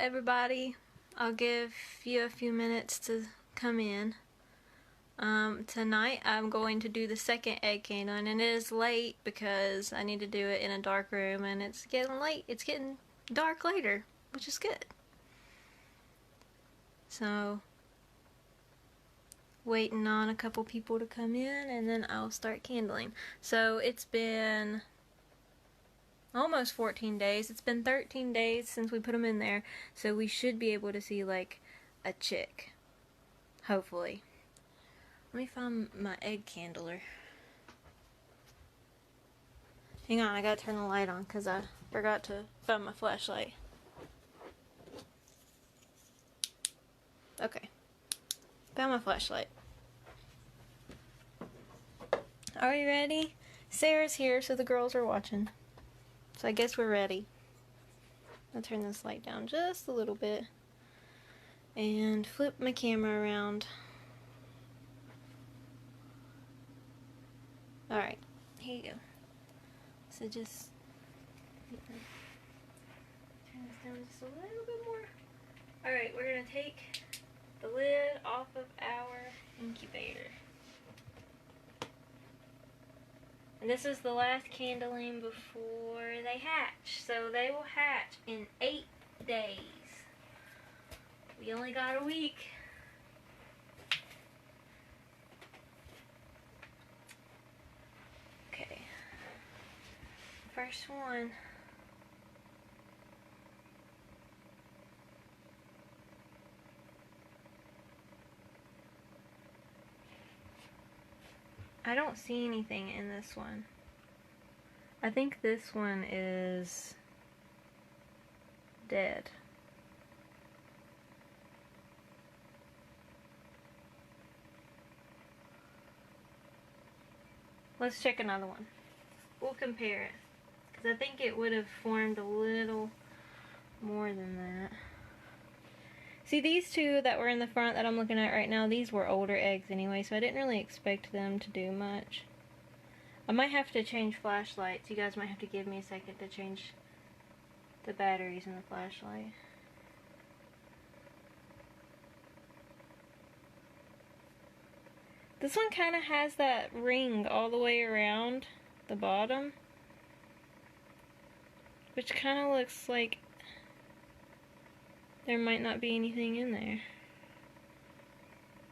everybody. I'll give you a few minutes to come in. Tonight I'm going to do the second egg candling, and it is late because I need to do it in a dark room, and it's getting late. It's getting dark later, which is good. So, waiting on a couple people to come in, and then I'll start candling. So it's been almost 14 days. It's been 13 days since we put them in there, so we should be able to see like a chick, hopefully. Let me find my egg candler. Hang on, I gotta turn the light on because I forgot to find my flashlight. Okay, found my flashlight. Are you ready? Sarah's here, so the girls are watching. So I guess we're ready. I'll turn this light down just a little bit and flip my camera around. Alright, here you go. So just turn this down just a little bit more. Alright, we're going to take the lid off of our incubator. And this is the last candling before they hatch. So they will hatch in 8 days. We only got a week. Okay. First one. I don't see anything in this one. I think this one is dead. Let's check another one. We'll compare it, because I think it would have formed a little more than that. See, these two that were in the front that I'm looking at right now, these were older eggs anyway, so I didn't really expect them to do much. I might have to change flashlights. You guys might have to give me a second to change the batteries in the flashlight. This one kind of has that ring all the way around the bottom, which kind of looks like there might not be anything in there.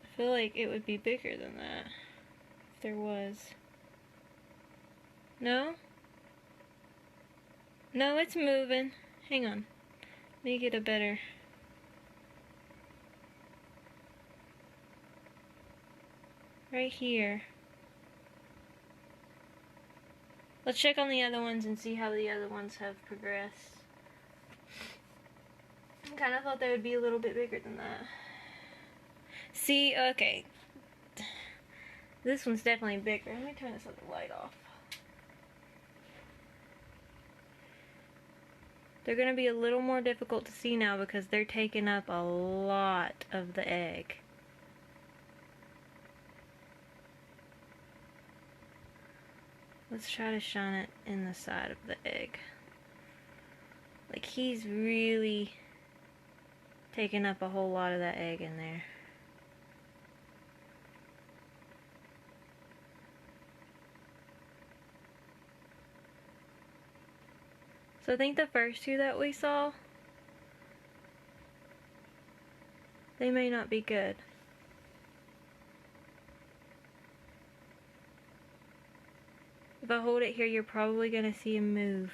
I feel like it would be bigger than that if there was. No? No, it's moving. Hang on. Let me get a better... Right here. Let's check on the other ones and see how the other ones have progressed. I kind of thought they would be a little bit bigger than that. See, okay. This one's definitely bigger. Let me turn this other light off. They're going to be a little more difficult to see now because they're taking up a lot of the egg. Let's try to shine it in the side of the egg. Like, he's really taking up a whole lot of that egg in there. So I think the first two that we saw, they may not be good. If I hold it here, you're probably going to see him move.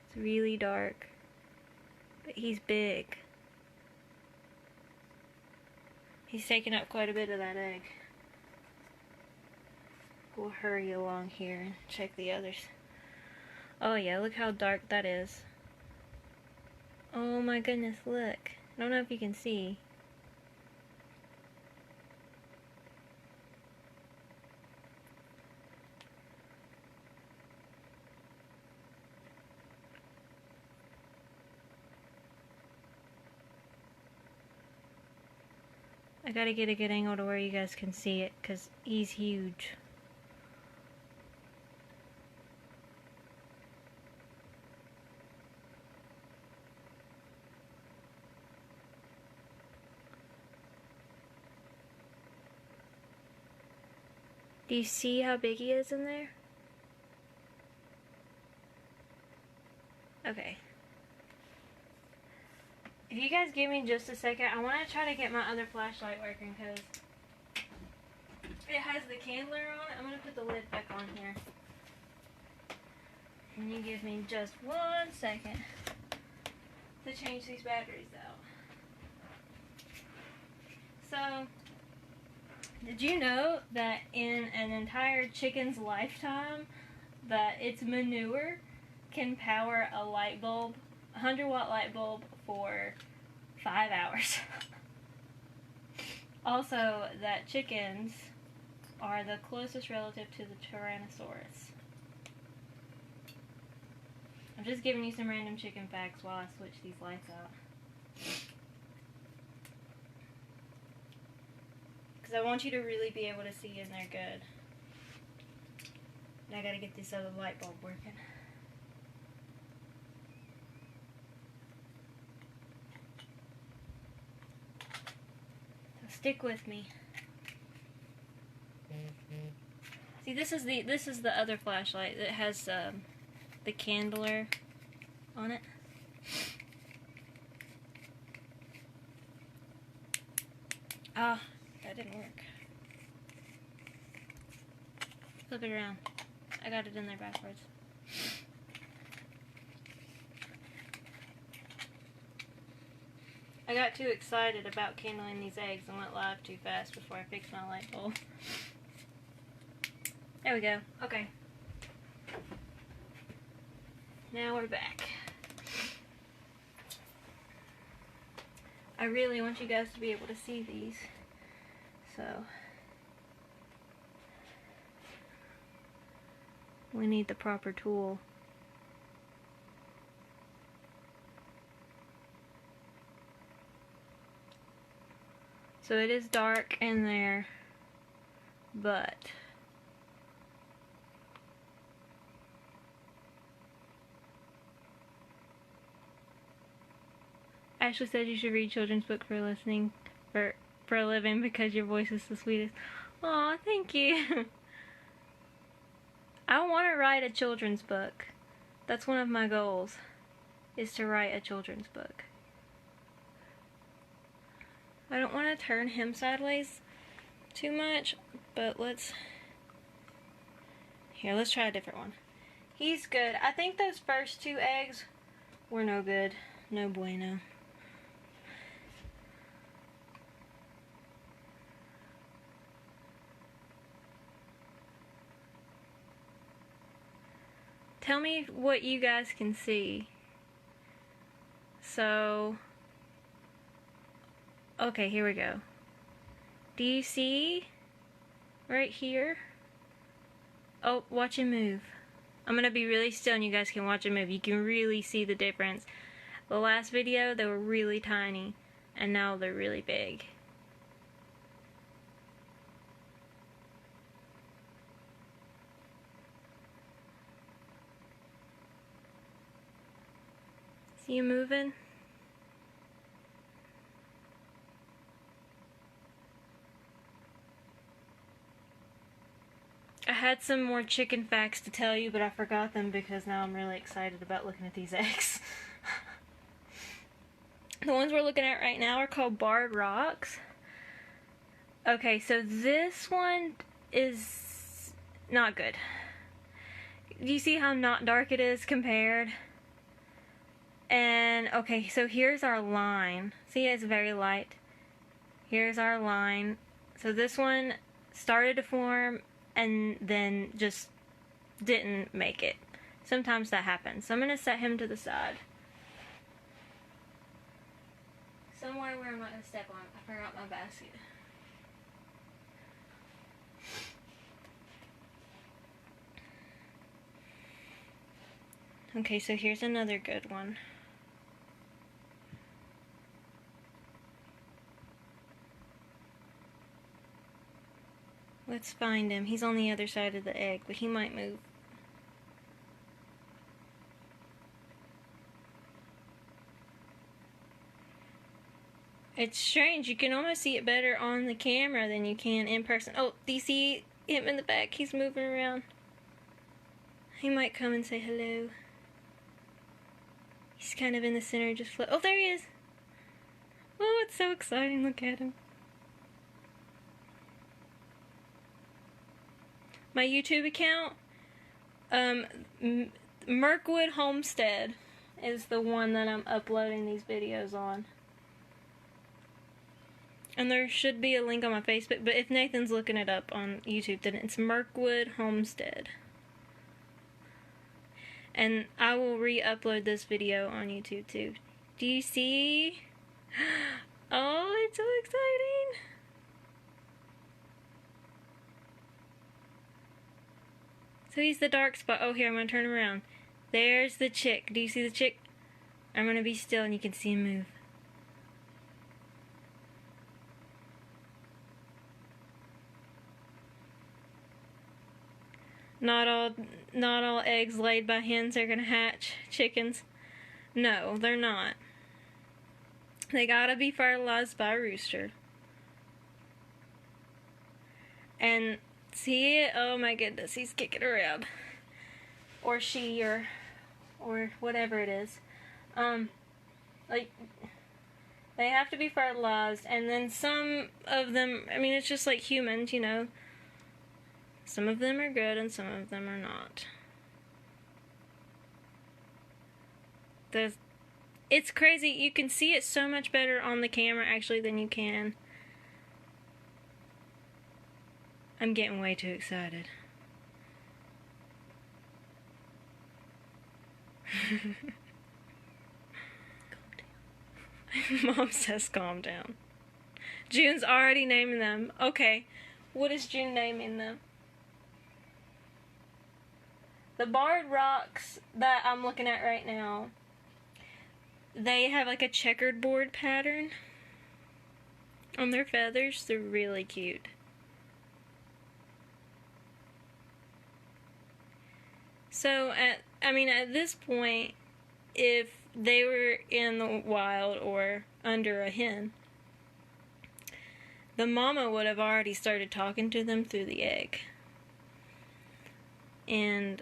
It's really dark, but he's big. He's taking up quite a bit of that egg. We'll hurry along here and check the others. Oh yeah, look how dark that is. Oh my goodness, look. I don't know if you can see. I gotta get a good angle to where you guys can see it, because he's huge. Do you see how big he is in there? Okay. If you guys give me just a second, I want to try to get my other flashlight working because it has the candler on it. I'm going to put the lid back on here. And you give me just 1 second to change these batteries out. So, did you know that in an entire chicken's lifetime that its manure can power a light bulb, a 100-watt light bulb, for 5 hours? Also, that chickens are the closest relative to the Tyrannosaurus. I'm just giving you some random chicken facts while I switch these lights out. Because I want you to really be able to see in there good. And I gotta get this other light bulb working. So stick with me. See, this is the other flashlight that has the candler on it. Ah, that didn't work. Flip it around. I got it in there backwards. I got too excited about kindling these eggs and went live too fast before I fixed my light bulb. There we go. Okay. Now we're back. I really want you guys to be able to see these. So we need the proper tool. So it is dark in there, but Ashley said you should read children's book for a living because your voice is the sweetest. Aw, thank you. I want to write a children's book. That's one of my goals, is to write a children's book. I don't want to turn him sideways too much, but let's try a different one. He's good. I think those first 2 eggs were no good. No bueno. Tell me what you guys can see. So, okay, here we go. Do you see right here? Oh, watch him move. I'm gonna be really still and you guys can watch him move. You can really see the difference. The last video, they were really tiny, and now they're really big. See you moving? I had some more chicken facts to tell you, but I forgot them because now I'm really excited about looking at these eggs. The ones we're looking at right now are called barred rocks. Okay, so this one is not good. Do you see how not dark it is compared? And, okay, so here's our line. See, it's very light. Here's our line. So this one started to form and then just didn't make it. Sometimes that happens. So I'm going to set him to the side. Somewhere where I'm not going to step on. I forgot my basket. Okay, so here's another good one. Let's find him. He's on the other side of the egg, but he might move. It's strange. You can almost see it better on the camera than you can in person. Oh, do you see him in the back. He's moving around. He might come and say hello. He's kind of in the center, just float. Oh, there he is. Oh, it's so exciting. Look at him. My YouTube account, Mirkwood Homestead is the one that I'm uploading these videos on. And there should be a link on my Facebook, but if Nathan's looking it up on YouTube, then it's Mirkwood Homestead. And I will re-upload this video on YouTube too. Do you see? Oh, it's so exciting! So he's the dark spot. Oh, here, I'm going to turn around. There's the chick. Do you see the chick? I'm going to be still and you can see him move. Not all eggs laid by hens are going to hatch chickens. No, they're not. They gotta be fertilized by a rooster. And see it? Oh my goodness, he's kicking around. Or she, or whatever it is. Like, they have to be fertilized, and then some of them, I mean, it's just like humans, you know. Some of them are good, and some of them are not. It's crazy. You can see it so much better on the camera, actually, than you can. I'm getting way too excited. Calm down. Mom says calm down. June's already naming them. Okay, what is June naming them? The barred rocks that I'm looking at right now, they have like a checkered board pattern on their feathers. They're really cute. So at this point, if they were in the wild or under a hen, the mama would have already started talking to them through the egg. And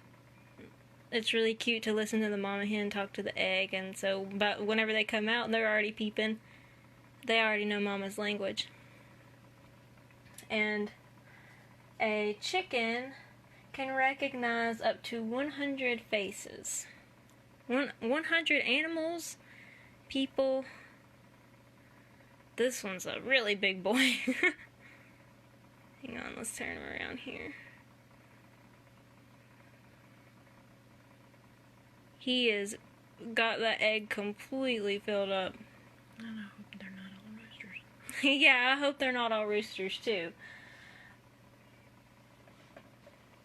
it's really cute to listen to the mama hen talk to the egg, and so but whenever they come out, they're already peeping. They already know mama's language. And a chicken can recognize up to 100 faces. 100 animals, people. This one's a really big boy. Hang on, let's turn him around here. He has got that egg completely filled up. And I hope they're not all roosters. Yeah, I hope they're not all roosters too.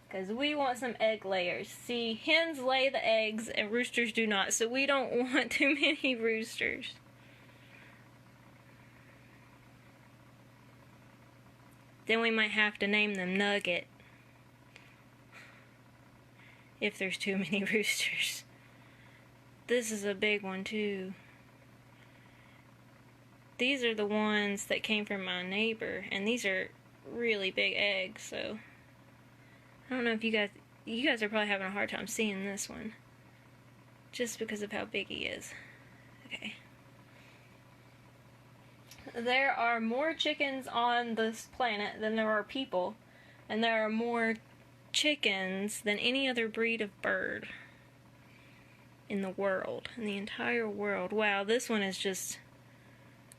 Because we want some egg layers. See, hens lay the eggs and roosters do not, so we don't want too many roosters. Then we might have to name them Nugget. If there's too many roosters. This is a big one too. These are the ones that came from my neighbor, and these are really big eggs, so I don't know if you guys are probably having a hard time seeing this one just because of how big he is. Okay. There are more chickens on this planet than there are people, and there are more chickens than any other breed of bird in the world, in the entire world. Wow, this one is just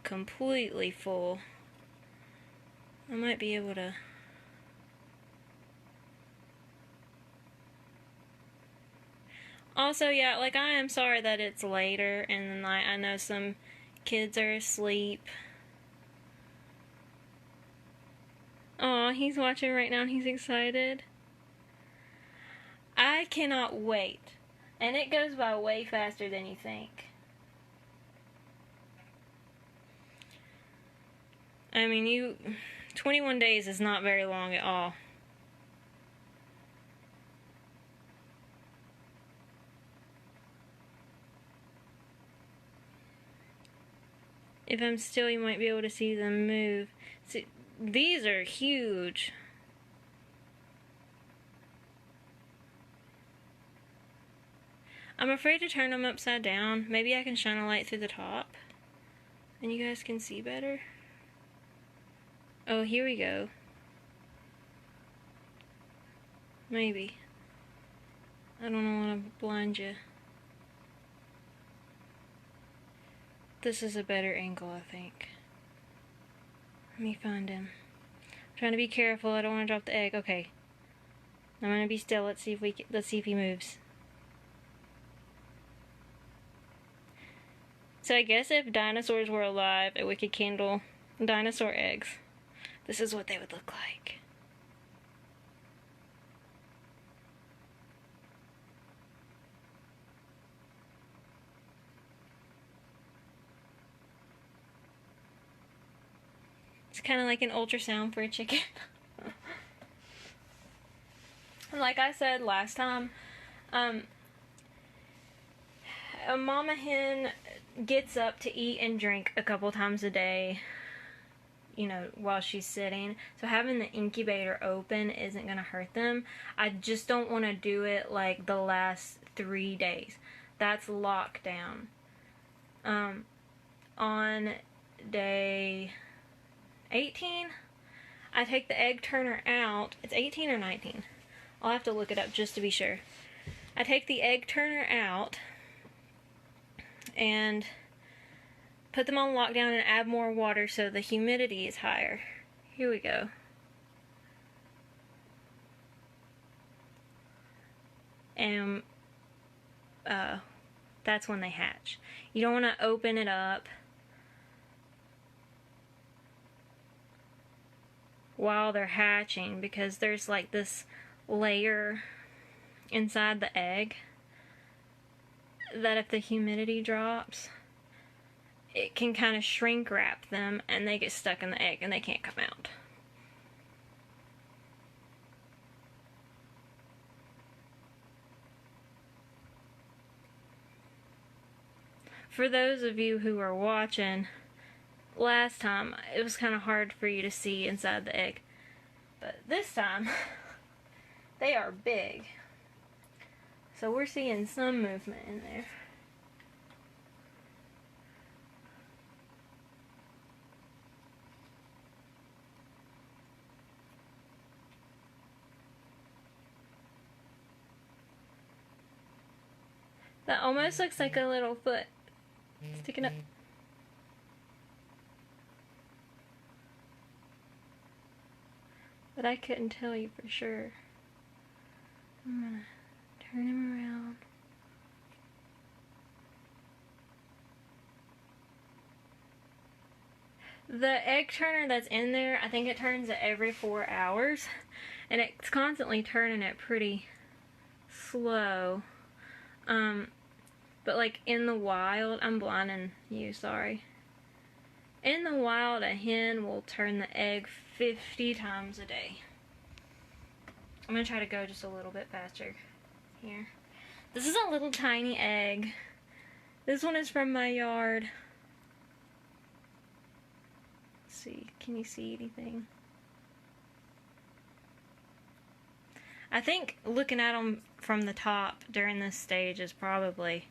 completely full. I might be able to... Also, yeah, like, I am sorry that it's later in the night. I know some kids are asleep. Aw, he's watching right now and he's excited. I cannot wait. And it goes by way faster than you think. I mean, 21 days is not very long at all. If I'm still, you might be able to see them move. See, these are huge. I'm afraid to turn them upside down. Maybe I can shine a light through the top and you guys can see better. Oh, here we go. Maybe. I don't want to blind you. This is a better angle, I think. Let me find him. I'm trying to be careful. I don't want to drop the egg. Okay. I'm gonna be still. Let's see if he moves. So I guess if dinosaurs were alive and we could candle dinosaur eggs, this is what they would look like. It's kind of like an ultrasound for a chicken. And like I said last time, a mama hen gets up to eat and drink a couple times a day, you know, while she's sitting. So having the incubator open isn't going to hurt them. I just don't want to do it like the last 3 days. That's lockdown. On day 18, I take the egg turner out. It's 18 or 19. I'll have to look it up just to be sure. I take the egg turner out and put them on lockdown and add more water so the humidity is higher. Here we go. And that's when they hatch. You don't want to open it up while they're hatching because there's like this layer inside the egg that if the humidity drops, it can kind of shrink wrap them and they get stuck in the egg and they can't come out. For those of you who are watching, last time it was kind of hard for you to see inside the egg, but this time they are big. So we're seeing some movement in there. That almost looks like a little foot sticking up. But I couldn't tell you for sure. I'm gonna turn him around. The egg turner that's in there, I think it turns it every 4 hours. And it's constantly turning it pretty slow. But like in the wild, I'm blinding you, sorry. In the wild, a hen will turn the egg 50 times a day. I'm gonna try to go just a little bit faster here. This is a little tiny egg. This one is from my yard. Let's see, can you see anything? I think looking at them from the top during this stage is probably,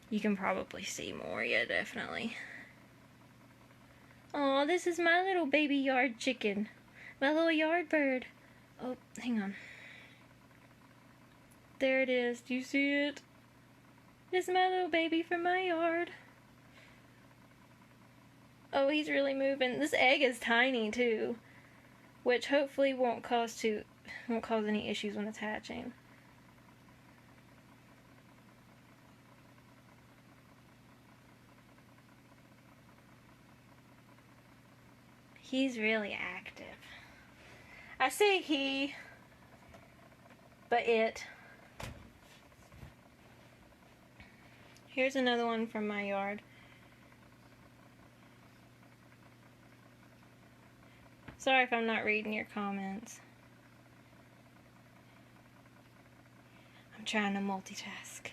you can probably see more, yeah, definitely. Oh, this is my little baby yard chicken. My little yard bird. Oh, hang on. There it is. Do you see it? This is my little baby from my yard. Oh, he's really moving. This egg is tiny too, which hopefully won't cause any issues when it's hatching. He's really active. I say he, but it. Here's another one from my yard. Sorry if I'm not reading your comments. I'm trying to multitask.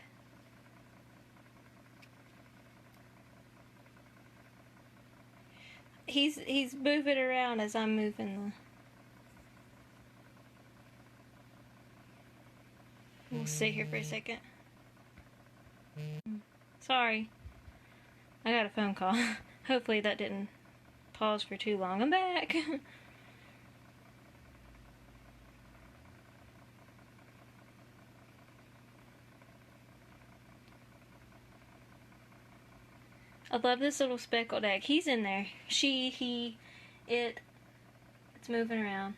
He's moving around as I'm moving the... We'll sit here for a second. Sorry. I got a phone call. Hopefully that didn't pause for too long. I'm back. I love this little speckled egg. He's in there. She, he, it. It's moving around.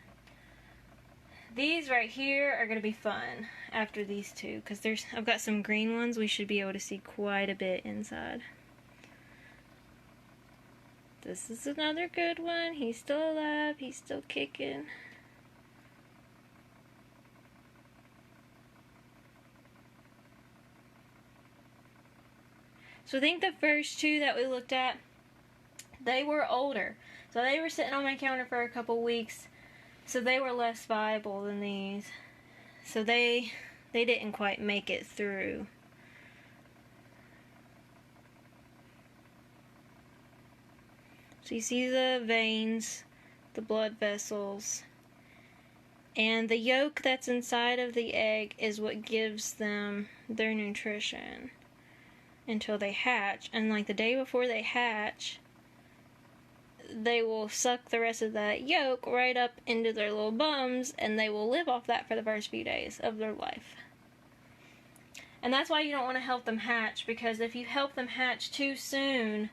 These right here are going to be fun after these two, because I've got some green ones. We should be able to see quite a bit inside. This is another good one. He's still alive. He's still kicking. So I think the first two that we looked at, they were older. So they were sitting on my counter for a couple weeks. So they were less viable than these. So they didn't quite make it through. So you see the veins, the blood vessels, and the yolk that's inside of the egg is what gives them their nutrition until they hatch. And like the day before they hatch, they will suck the rest of that yolk right up into their little bums, and they will live off that for the first few days of their life. And that's why you don't want to help them hatch, because if you help them hatch too soon,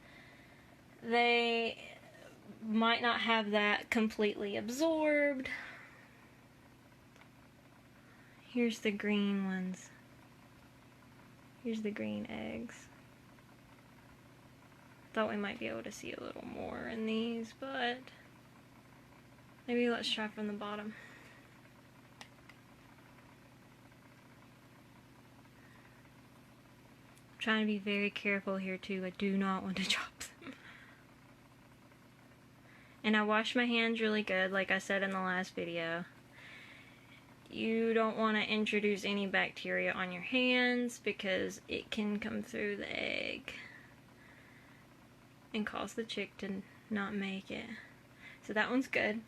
they might not have that completely absorbed. Here's the green ones. Here's the green eggs. Thought we might be able to see a little more in these, but maybe let's try from the bottom. I'm trying to be very careful here too. I do not want to drop them. And I wash my hands really good, like I said in the last video. You don't want to introduce any bacteria on your hands because it can come through the egg and cause the chick to not make it. So that one's good.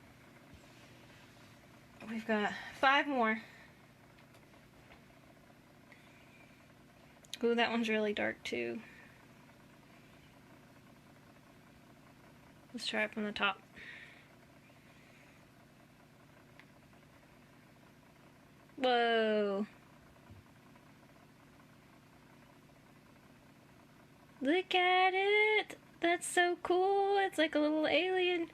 We've got 5 more. Ooh, that one's really dark too. Let's try it from the top. Whoa. Look at it. That's so cool. It's like a little alien.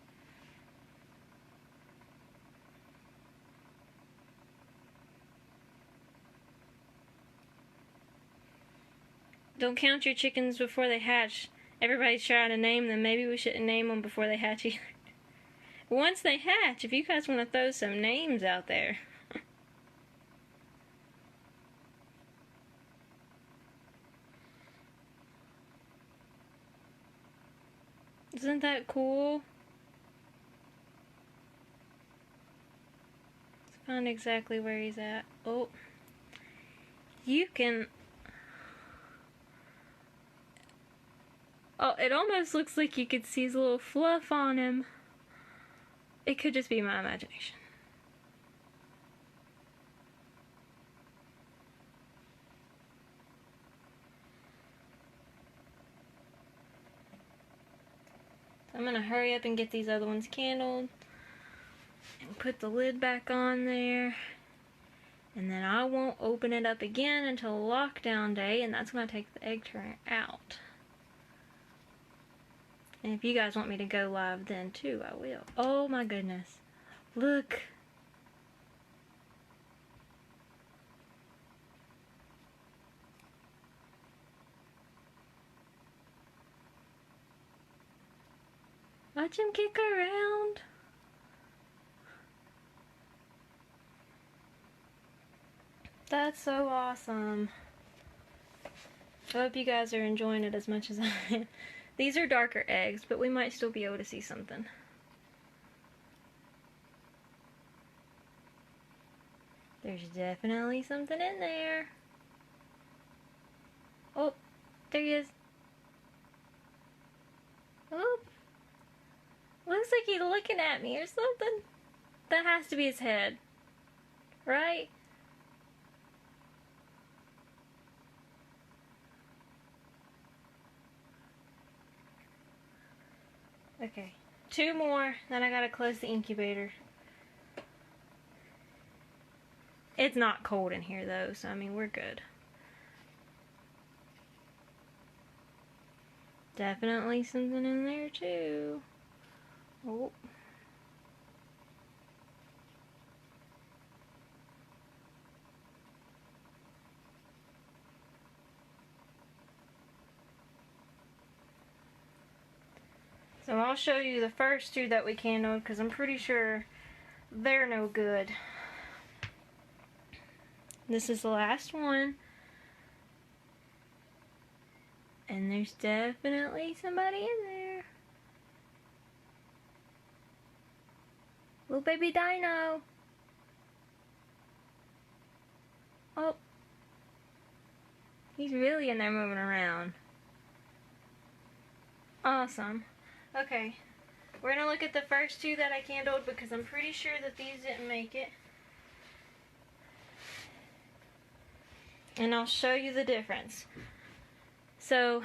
Don't count your chickens before they hatch. Everybody's trying to name them. Maybe we shouldn't name them before they hatch either. Once they hatch, if you guys want to throw some names out there. Isn't that cool? Let's find exactly where he's at. Oh. You can... Oh, it almost looks like you could see his little fluff on him. It could just be my imagination. I'm gonna hurry up and get these other ones candled and put the lid back on there, and then I won't open it up again until lockdown day, and that's gonna take the egg turner out. And if you guys want me to go live then too, I will. Oh my goodness, look. Watch him kick around. That's so awesome. I hope you guys are enjoying it as much as I am. These are darker eggs, but we might still be able to see something. There's definitely something in there. Oh, there he is. Oh. Looks like he's looking at me or something. That has to be his head. Right? Okay, 2 more, then I gotta close the incubator. It's not cold in here though, so I mean, we're good. Definitely something in there too. Oh. So I'll show you the first 2 that we candled because I'm pretty sure they're no good. This is the last one. And there's definitely somebody in there. Little baby dino. Oh. He's really in there moving around. Awesome. Okay. We're gonna look at the first 2 that I candled because I'm pretty sure that these didn't make it. And I'll show you the difference. So,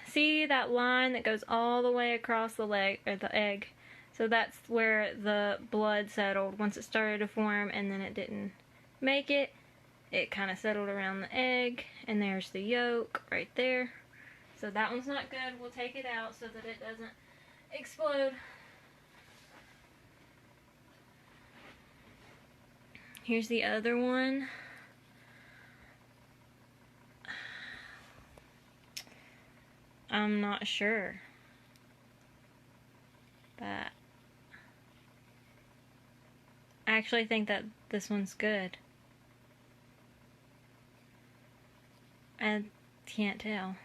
see that line that goes all the way across the leg, or the egg? So that's where the blood settled once it started to form, and then it didn't make it. It kind of settled around the egg, and there's the yolk right there. So that one's not good. We'll take it out so that it doesn't explode. Here's the other one. I'm not sure, but I actually think that this one's good. I can't tell.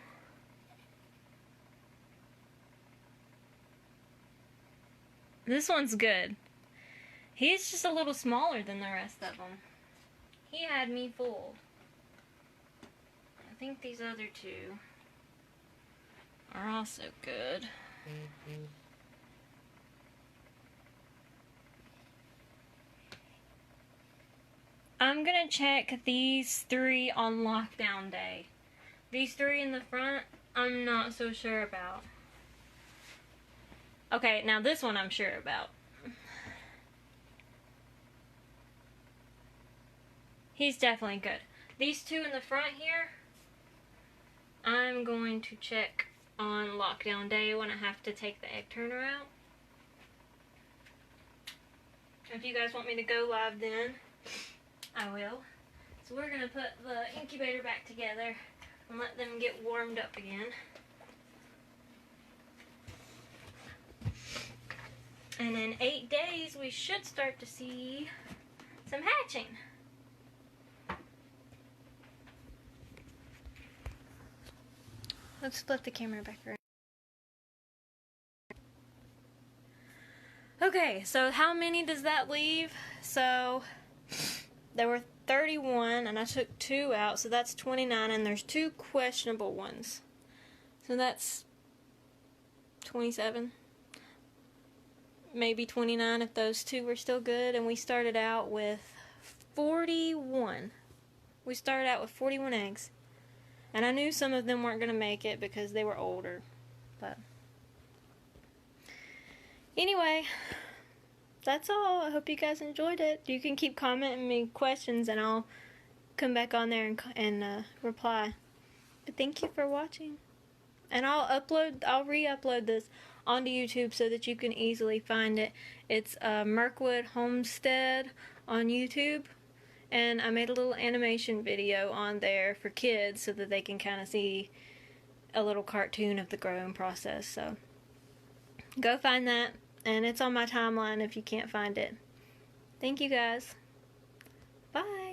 This one's good. He's just a little smaller than the rest of them. He had me fooled. I think these other 2 are also good. I'm gonna check these 3 on lockdown day. These 3 in the front, I'm not so sure about. Okay, now this one I'm sure about. He's definitely good. These 2 in the front here, I'm going to check on lockdown day when I have to take the egg turner out. If you guys want me to go live then, I will. So we're going to put the incubator back together and let them get warmed up again. And in 8 days we should start to see some hatching. Let's flip the camera back around. Okay, so how many does that leave? So there were 31 and I took 2 out, so that's 29, and there's 2 questionable ones. So that's 27. Maybe 29 if those 2 were still good, and we started out with 41. We started out with 41 eggs. And I knew some of them weren't going to make it because they were older. But anyway, that's all. I hope you guys enjoyed it. You can keep commenting me questions and I'll come back on there and reply. But thank you for watching. And I'll re-upload this onto YouTube so that you can easily find it. It's Mirkwood Homestead on YouTube. And I made a little animation video on there for kids so that they can kind of see a little cartoon of the growing process. So go find that, and it's on my timeline if you can't find it. Thank you guys. Bye.